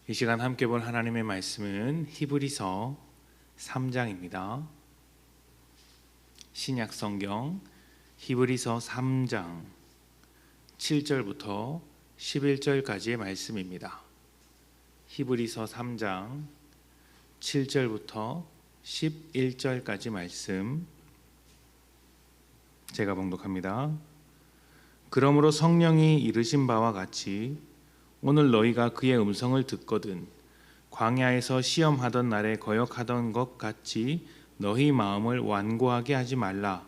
이 시간 함께 볼 하나님의 말씀은 히브리서 3장입니다. 신약 성경 히브리서 3장 7절부터 11절까지의 말씀입니다. 히브리서 3장 7절부터 11절까지 말씀 제가 봉독합니다. 그러므로 성령이 이르신 바와 같이 오늘 너희가 그의 음성을 듣거든 광야에서 시험하던 날에 거역하던 것 같이 너희 마음을 완고하게 하지 말라.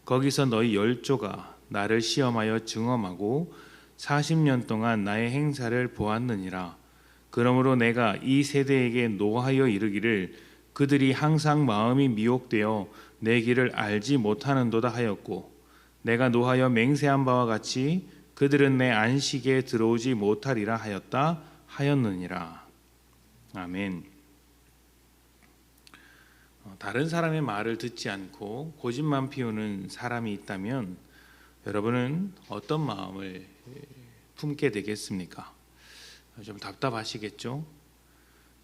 거기서 너희 열조가 나를 시험하여 증언하고 40년 동안 나의 행사를 보았느니라. 그러므로 내가 이 세대에게 노하여 이르기를 그들이 항상 마음이 미혹되어 내 길을 알지 못하는도다 하였고, 내가 노하여 맹세한 바와 같이 그들은 내 안식에 들어오지 못하리라 하였느니라. 아멘. 다른 사람의 말을 듣지 않고 고집만 피우는 사람이 있다면 여러분은 어떤 마음을 품게 되겠습니까? 좀 답답하시겠죠?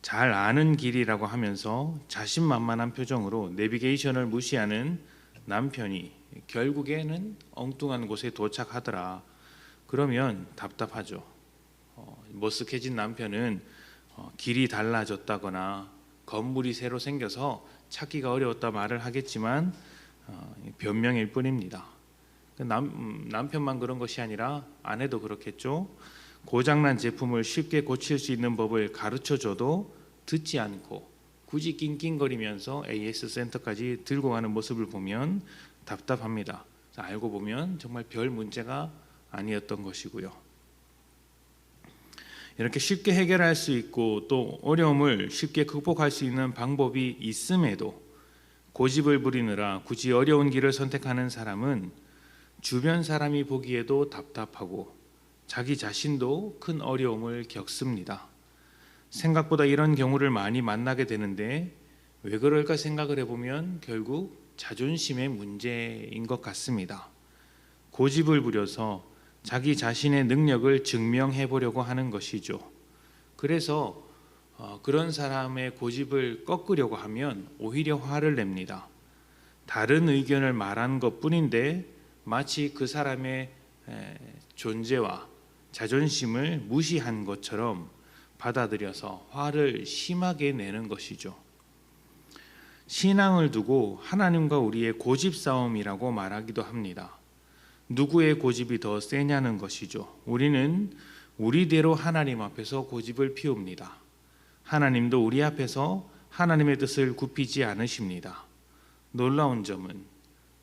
잘 아는 길이라고 하면서 자신만만한 표정으로 내비게이션을 무시하는 남편이 결국에는 엉뚱한 곳에 도착하더라. 그러면 답답하죠. 머쓱해진 남편은 길이 달라졌다거나 건물이 새로 생겨서 찾기가 어려웠다 말을 하겠지만 변명일 뿐입니다. 남편만 그런 것이 아니라 아내도 그렇겠죠. 고장난 제품을 쉽게 고칠 수 있는 법을 가르쳐줘도 듣지 않고 굳이 낑낑거리면서 AS 센터까지 들고 가는 모습을 보면 답답합니다. 알고 보면 정말 별 문제가 아니었던 것이고요. 이렇게 쉽게 해결할 수 있고 또 어려움을 쉽게 극복할 수 있는 방법이 있음에도 고집을 부리느라 굳이 어려운 길을 선택하는 사람은 주변 사람이 보기에도 답답하고 자기 자신도 큰 어려움을 겪습니다. 생각보다 이런 경우를 많이 만나게 되는데 왜 그럴까 생각을 해보면 결국 자존심의 문제인 것 같습니다. 고집을 부려서 자기 자신의 능력을 증명해 보려고 하는 것이죠. 그래서 그런 사람의 고집을 꺾으려고 하면 오히려 화를 냅니다. 다른 의견을 말한 것뿐인데 마치 그 사람의 존재와 자존심을 무시한 것처럼 받아들여서 화를 심하게 내는 것이죠. 신앙을 두고 하나님과 우리의 고집 싸움이라고 말하기도 합니다. 누구의 고집이 더 세냐는 것이죠. 우리는 우리대로 하나님 앞에서 고집을 피웁니다. 하나님도 우리 앞에서 하나님의 뜻을 굽히지 않으십니다. 놀라운 점은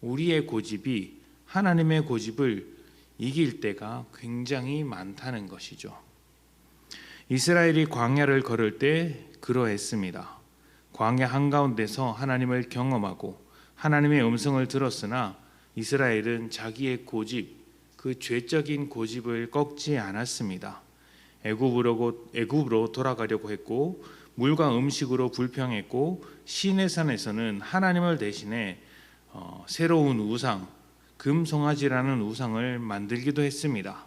우리의 고집이 하나님의 고집을 이길 때가 굉장히 많다는 것이죠. 이스라엘이 광야를 걸을 때 그러했습니다. 광야 한가운데서 하나님을 경험하고 하나님의 음성을 들었으나 이스라엘은 자기의 고집, 그 죄적인 고집을 꺾지 않았습니다. 애굽으로 돌아가려고 했고 물과 음식으로 불평했고 시내산에서는 하나님을 대신해 새로운 우상, 금송아지라는 우상을 만들기도 했습니다.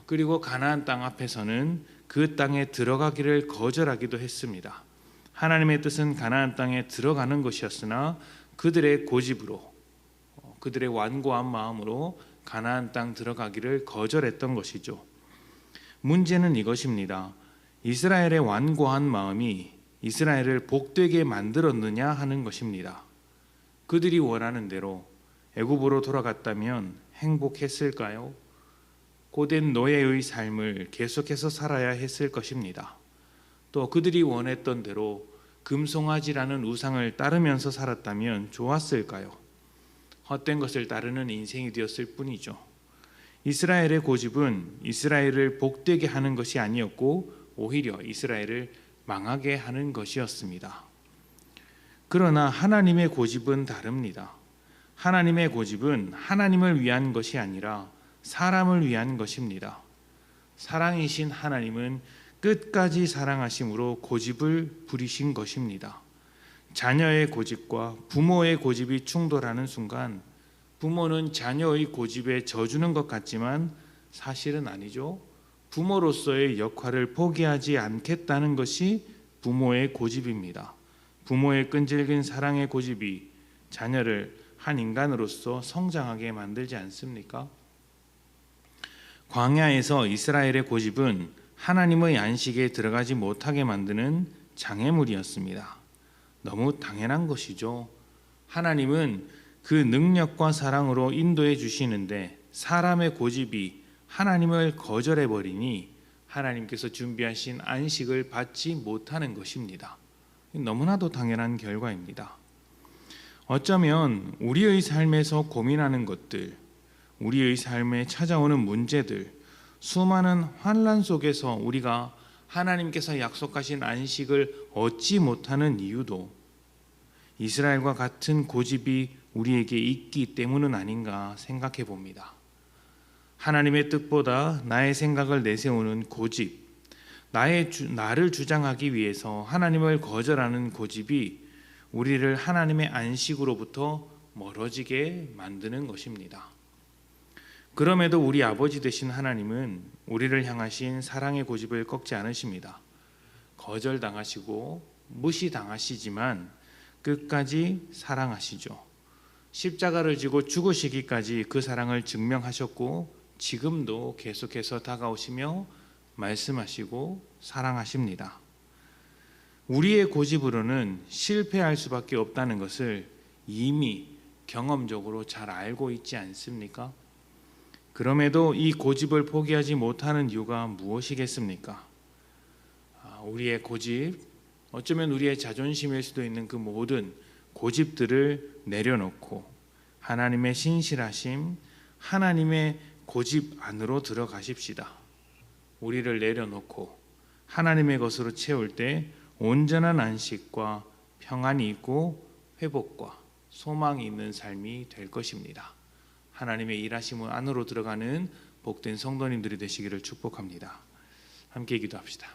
그리고 가나안 땅 앞에서는 그 땅에 들어가기를 거절하기도 했습니다. 하나님의 뜻은 가나안 땅에 들어가는 것이었으나 그들의 고집으로 그들의 완고한 마음으로 가나안 땅 들어가기를 거절했던 것이죠. 문제는 이것입니다. 이스라엘의 완고한 마음이 이스라엘을 복되게 만들었느냐 하는 것입니다. 그들이 원하는 대로 애굽으로 돌아갔다면 행복했을까요? 고된 노예의 삶을 계속해서 살아야 했을 것입니다. 또 그들이 원했던 대로 금송아지라는 우상을 따르면서 살았다면 좋았을까요? 헛된 것을 따르는 인생이 되었을 뿐이죠. 이스라엘의 고집은 이스라엘을 복되게 하는 것이 아니었고 오히려 이스라엘을 망하게 하는 것이었습니다. 그러나 하나님의 고집은 다릅니다. 하나님의 고집은 하나님을 위한 것이 아니라 사람을 위한 것입니다. 사랑이신 하나님은 끝까지 사랑하심으로 고집을 부리신 것입니다. 자녀의 고집과 부모의 고집이 충돌하는 순간 부모는 자녀의 고집에 져주는 것 같지만 사실은 아니죠. 부모로서의 역할을 포기하지 않겠다는 것이 부모의 고집입니다. 부모의 끈질긴 사랑의 고집이 자녀를 한 인간으로서 성장하게 만들지 않습니까? 광야에서 이스라엘의 고집은 하나님의 안식에 들어가지 못하게 만드는 장애물이었습니다. 너무 당연한 것이죠. 하나님은 그 능력과 사랑으로 인도해 주시는데 사람의 고집이 하나님을 거절해 버리니 하나님께서 준비하신 안식을 받지 못하는 것입니다. 너무나도 당연한 결과입니다. 어쩌면 우리의 삶에서 고민하는 것들, 우리의 삶에 찾아오는 문제들, 수많은 환난 속에서 우리가 하나님께서 약속하신 안식을 얻지 못하는 이유도 이스라엘과 같은 고집이 우리에게 있기 때문은 아닌가 생각해 봅니다. 하나님의 뜻보다 나의 생각을 내세우는 고집, 나를 주장하기 위해서 하나님을 거절하는 고집이 우리를 하나님의 안식으로부터 멀어지게 만드는 것입니다. 그럼에도 우리 아버지 되신 하나님은 우리를 향하신 사랑의 고집을 꺾지 않으십니다. 거절당하시고 무시당하시지만 끝까지 사랑하시죠. 십자가를 지고 죽으시기까지 그 사랑을 증명하셨고 지금도 계속해서 다가오시며 말씀하시고 사랑하십니다. 우리의 고집으로는 실패할 수밖에 없다는 것을 이미 경험적으로 잘 알고 있지 않습니까? 그럼에도 이 고집을 포기하지 못하는 이유가 무엇이겠습니까? 우리의 고집, 어쩌면 우리의 자존심일 수도 있는 그 모든 고집들을 내려놓고 하나님의 신실하심, 하나님의 고집 안으로 들어가십시다. 우리를 내려놓고 하나님의 것으로 채울 때 온전한 안식과 평안이 있고 회복과 소망이 있는 삶이 될 것입니다. 하나님의 일하심을 안으로 들어가는 복된 성도님들이 되시기를 축복합니다. 함께 기도합시다.